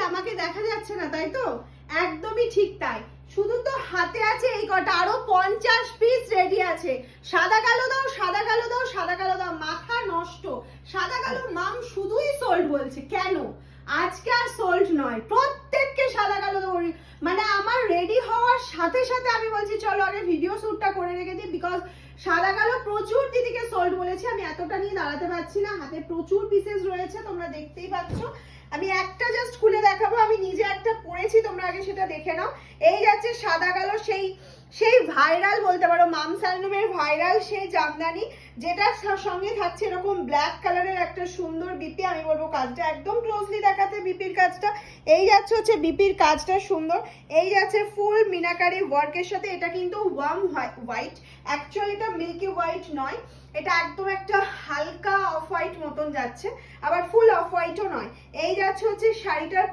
আমাকে দেখা যাচ্ছে না, তাই তো? একদমই ঠিক তাই। শুধু তো হাতে আছে এই কটা, আরো 50 পিস রেডি আছে। সাদা কালো দাও, সাদা কালো দাও, সাদা কালো দাও, মাথা নষ্ট। সাদা কালো মাম শুধুই সোল্ড বলছে, কেন? আজকে আর সোল্ড নয়, প্রত্যেককে সাদা কালো দেবো। মানে আমার রেডি হওয়ার সাথে সাথে আমি বলছি চলো আগে ভিডিও শ্যুটটা করে রেখে দিই, বিকজ সাদা কালো প্রচুর দিদিকে সোল্ড বলেছে। আমি এতটা নিয়ে দাঁড়াতে পারছি না, হাতে প্রচুর পিসেস রয়েছে, তোমরা দেখতেই পাচ্ছ। আমি একটা জাস্ট খুলে দেখাবো, আমি নিজে একটা পরেছি, তোমরা আগে সেটা দেখে নাও। এই যাচ্ছে সাদা কালো সেই সেই ভাইরাল বলতে পারো, মাম সালনুমের ভাইরাল সেই জামদানি, যেটার সঙ্গে থাকছে এরকম ব্ল্যাক কালারের একটা সুন্দর বিপি। আমি বলবো কাজটা একদম ক্লোজলি দেখাতে, বিপির কাজটা। এই যাচ্ছে হচ্ছে বিপির কাজটা সুন্দর। এই যাচ্ছে ফুল মিনাকারি ওয়ার্কের সাথে। এটা কিন্তু ওয়ার্ম হোয়াইট, অ্যাকচুয়ালি এটা মিল্কি হোয়াইট নয়, এটা একদম একটা হালকা অফ হোয়াইট মতন যাচ্ছে, আবার ফুল অফ হোয়াইটও নয়। এই যাচ্ছে হচ্ছে শাড়িটার